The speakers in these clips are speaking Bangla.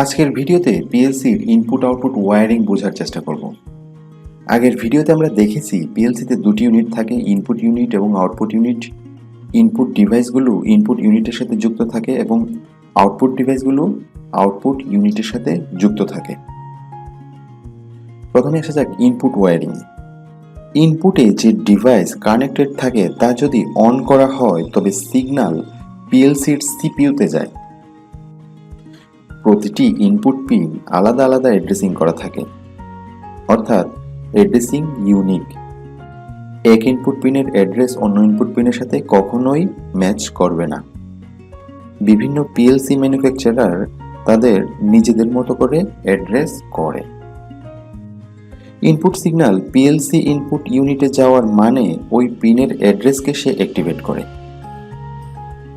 আজকের ভিডিওতে পিএলসির ইনপুট আউটপুট ওয়্যারিং বোঝার চেষ্টা করব। আগের ভিডিওতে আমরা দেখেছি পিএলসিতে দুটি ইউনিট থাকে, ইনপুট ইউনিট এবং আউটপুট ইউনিট। ইনপুট ডিভাইসগুলো ইনপুট ইউনিটের সাথে যুক্ত থাকে এবং আউটপুট ডিভাইসগুলো আউটপুট ইউনিটের সাথে যুক্ত থাকে। প্রথমে আসা যাক ইনপুট ওয়্যারিং। ইনপুটে যে ডিভাইস কানেক্টেড থাকে তা যদি অন করা হয় তবে সিগন্যাল পিএলসির সিপিইউতে যায়। প্রতিটি ইনপুট পিন আলাদা আলাদা অ্যাড্রেসিং করা থাকে, অর্থাৎ অ্যাড্রেসিং ইউনিক। এক ইনপুট পিনের অ্যাড্রেস অন্য ইনপুট পিনের সাথে কখনোই ম্যাচ করবে না। বিভিন্ন পিএলসি ম্যানুফ্যাকচারার তাদের নিজেদের মতো করে অ্যাড্রেস করে। ইনপুট সিগন্যাল পিএলসি ইনপুট ইউনিটে যাওয়ার মানে ওই পিনের অ্যাড্রেসকে সে অ্যাক্টিভেট করে,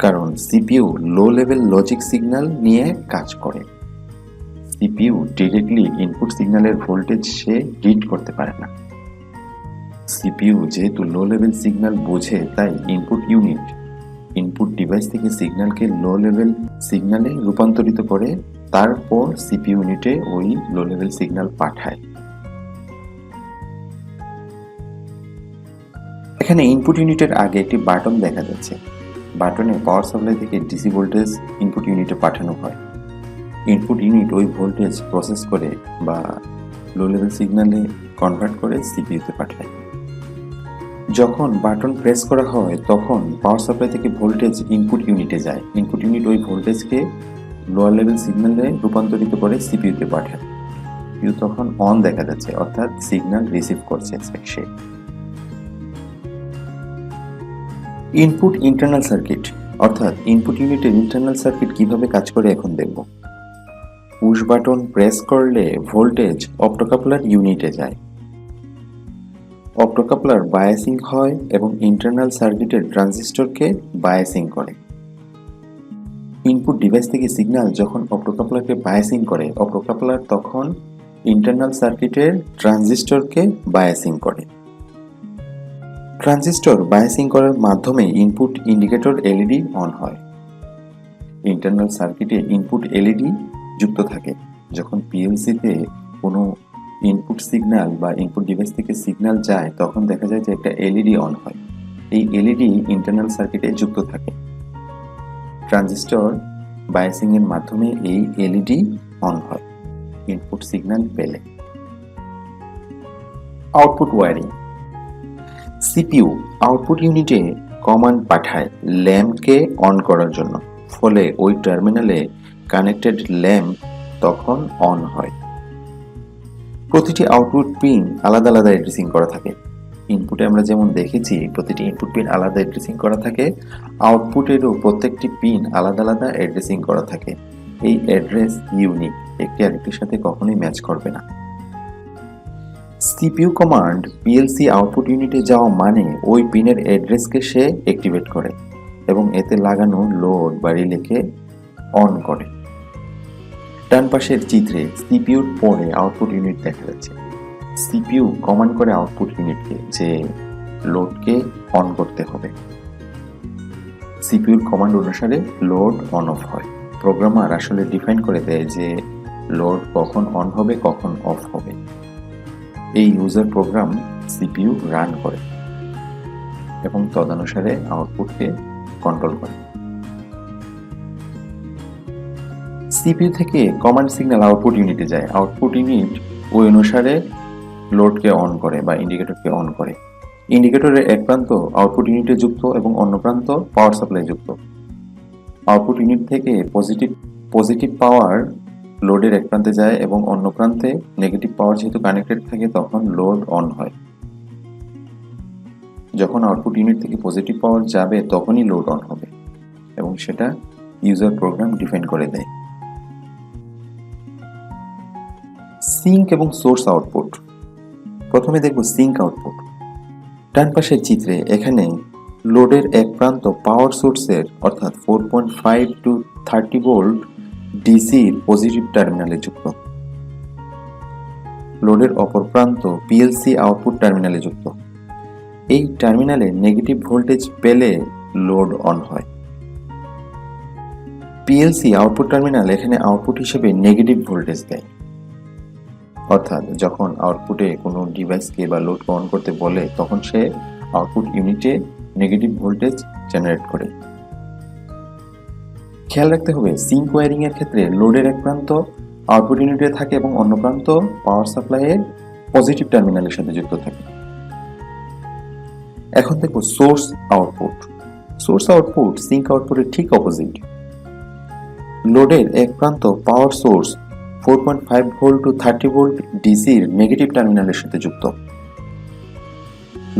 কারণ CPU low level logic signal নিয়ে কাজ করে। সিপিইউ ডিরেক্টলি ইনপুট সিগন্যালের ভোল্টেজ সে রিড করতে পারে না। সিপিইউ যেহেতু লো লেভেল সিগন্যাল বোঝে, তাই ইনপুট ইউনিট ইনপুট ডিভাইস থেকে সিগন্যালকে লো লেভেল সিগন্যালে রূপান্তরিত করে, তারপর সিপিইউ ইউনিটে ওই লো লেভেল সিগন্যাল পাঠায়। এখানে ইনপুট ইউনিটের আগে একটি বাটন দেখা যাচ্ছে। বাটনে পাওয়ার সাপ্লাই থেকে ডিসি ভোল্টেজ ইনপুট ইউনিটে পাঠানো হয়। ইনপুট ইউনিট ওই ভোল্টেজ প্রসেস করে বা লো লেভেল সিগন্যালে কনভার্ট করে সিপিইউতে পাঠায়। যখন বাটন প্রেস করা হয় তখন পাওয়ার সাপ্লাই থেকে ভোল্টেজ ইনপুট ইউনিটে যায়। ইনপুট ইউনিট ওই ভোল্টেজকে লোয়ার লেভেল সিগন্যালে রূপান্তরিত করে সিপিইউতে পাঠায়। সিপিইউ তখন অন দেখা যাচ্ছে, অর্থাৎ সিগন্যাল রিসিভ করছে সে। ইনপুট ইন্টারনাল সার্কিট, অর্থাৎ ইনপুট ইউনিটের ইন্টারনাল সার্কিট কিভাবে কাজ করে এখন দেখব। পুশ বাটন প্রেস করলে ভোল্টেজ অপ্টোকাপলার ইউনিটে যায়। অপ্টোকাপলার বায়াসিং হয় এবং ইন্টারনাল সার্কিটের ট্রানজিস্টরকে বায়াসিং করে। ইনপুট ডিভাইস থেকে সিগন্যাল যখন অপ্টোকাপলারকে বায়াসিং করে, অপ্টোকাপলার তখন ইন্টারনাল সার্কিটের ট্রানজিস্টরকে বায়াসিং করে। ট্রানজিস্টর বায়াসিং করার মাধ্যমে ইনপুট ইন্ডিকেটর এলইডি অন হয়। ইন্টারনাল সার্কিটে ইনপুট এলইডি যুক্ত থাকে। যখন পিএলসিতে কোনো ইনপুট সিগন্যাল বা ইনপুট ডিভাইস থেকে সিগন্যাল যায় তখন দেখা যায় যে একটা এলইডি অন হয়। এই এলইডি ইন্টারনাল সার্কিটে যুক্ত থাকে। ট্রানজিস্টর বায়াসিং এর মাধ্যমে এই এলইডি অন হয় ইনপুট সিগন্যাল পেলে। Output wiring. সিপিইউ আউটপুট ইউনিটে কমান্ড পাঠায় ল্যাম্পকে অন করার জন্য, ফলে ওই টার্মিনালে কানেক্টেড ল্যাম্প তখন অন হয়। প্রতিটি আউটপুট পিন আলাদা আলাদা অ্যাড্রেসিং করা থাকে। ইনপুটে আমরা যেমন দেখেছি প্রতিটি ইনপুট পিন আলাদা অ্যাড্রেসিং করা থাকে, আউটপুটেরও প্রত্যেকটি পিন আলাদা আলাদা অ্যাড্রেসিং করা থাকে। এই অ্যাড্রেস ইউনিক, একটি আরেকটির সাথে কখনোই ম্যাচ করবে না। সিপিইউ কমান্ড পিএলসি আউটপুট ইউনিটে যাওয়া মানে ওই পিনের অ্যাড্রেসকে সে অ্যাক্টিভেট করে এবং এতে লাগানো লোড বা রিলেকে অন করে। ডান পাশের চিত্রে সিপিইউর পরে আউটপুট ইউনিট দেখা যাচ্ছে। সিপিইউ কমান্ড করে আউটপুট ইউনিটকে যে লোডকে অন করতে হবে। সিপিইউর কমান্ড অনুসারে লোড অন অফ হয়। প্রোগ্রামার আসলে ডিফাইন করে দেয় যে লোড কখন অন হবে কখন অফ হবে। এই ইউজার প্রোগ্রাম সিপিইউ রান করে এবং তদনুসারে আউটপুটকে কন্ট্রোল করে। সিপিইউ থেকে কমান্ড সিগন্যাল আউটপুট ইউনিটে যায়। আউটপুট ইউনিট ওই অনুসারে লোডকে অন করে বা ইন্ডিকেটরকে অন করে। ইন্ডিকেটরের এক প্রান্ত আউটপুট ইউনিটে যুক্ত এবং অন্য প্রান্ত পাওয়ার সাপ্লাই যুক্ত। আউটপুট ইউনিট থেকে পজিটিভ পাওয়ার লোডের এক প্রান্তে যায় এবং অন্য প্রান্তে নেগেটিভ পাওয়ার যেহেতু কানেক্টেড থাকে তখন লোড অন হয়। যখন আউটপুট ইউনিট থেকে পজিটিভ পাওয়ার যাবে তখনই লোড অন হবে এবং সেটা ইউজার প্রোগ্রাম ডিফাইন করে দেয়। সিঙ্ক এবং সোর্স আউটপুট। প্রথমে দেখব সিঙ্ক আউটপুট। ডান পাশের চিত্রে এখানে লোডের এক প্রান্ত পাওয়ার সোর্সের অর্থাৎ 4.5 to 30 ভোল্ট ডিসির পজিটিভ টার্মিনালে যুক্ত। লোডের অপর প্রান্ত পিএলসি আউটপুট টার্মিনালে যুক্ত। এই টার্মিনালে নেগেটিভ ভোল্টেজ পেলে লোড অন হয়। পিএলসি আউটপুট টার্মিনাল এখানে আউটপুট হিসেবে নেগেটিভ ভোল্টেজ দেয়, অর্থাৎ যখন আউটপুটে কোনো ডিভাইসকে বা লোডকে অন করতে বলে তখন সে আউটপুট ইউনিটে নেগেটিভ ভোল্টেজ জেনারেট করে। খেয়াল রাখতে হবে সিঙ্ক ওয়্যারিং এর ক্ষেত্রে লোডের এক প্রান্ত আউটপুট ইউনিটে থাকে এবং অন্য প্রান্ত পাওয়ার সাপ্লাইয়ের পজিটিভ টার্মিনালের সাথে যুক্ত থাকে। এখন দেখো source output. Source output sink আউটপুটের ঠিক অপোজিট। লোডের এক প্রান্ত power source 4.5 volt to 30 volt ডিসির নেগেটিভ টার্মিনালের সাথে যুক্ত।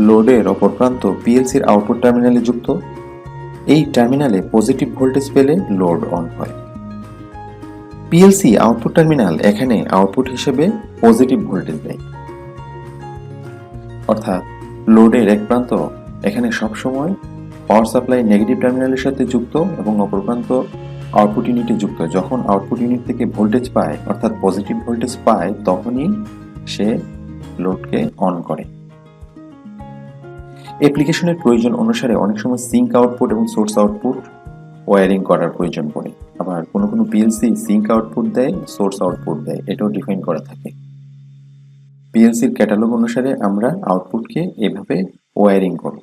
লোডের অপর প্রান্ত পিএলসির আউটপুট টার্মিনালে যুক্ত। এই টার্মিনালে পজিটিভ ভোল্টেজ পেলে লোড অন হয়। পিএলসি আউটপুট টার্মিনাল এখানে আউটপুট হিসেবে পজিটিভ ভোল্টেজ দেয়, অর্থাৎ লোডের এক প্রান্ত এখানে সবসময় পাওয়ার সাপ্লাই নেগেটিভ টার্মিনালের সাথে যুক্ত এবং অপর প্রান্ত আউটপুট ইউনিটে যুক্ত। যখন আউটপুট ইউনিট থেকে ভোল্টেজ পায় অর্থাৎ পজিটিভ ভোল্টেজ পায় তখনই সে লোডকে অন করে। অ্যাপ্লিকেশনের প্রয়োজন অনুসারে অনেক সময় সিঙ্ক আউটপুট এবং সোর্স আউটপুট ওয়্যারিং করার প্রয়োজন পড়ে, আবার কোনো কোনো পিএলসি সিঙ্ক আউটপুট দেয়, সোর্স আউটপুট দেয়, এটাও ডিফাইন করা থাকে। পিএলসির ক্যাটালগ অনুসারে আমরা আউটপুটকে এভাবে ওয়্যারিং করব।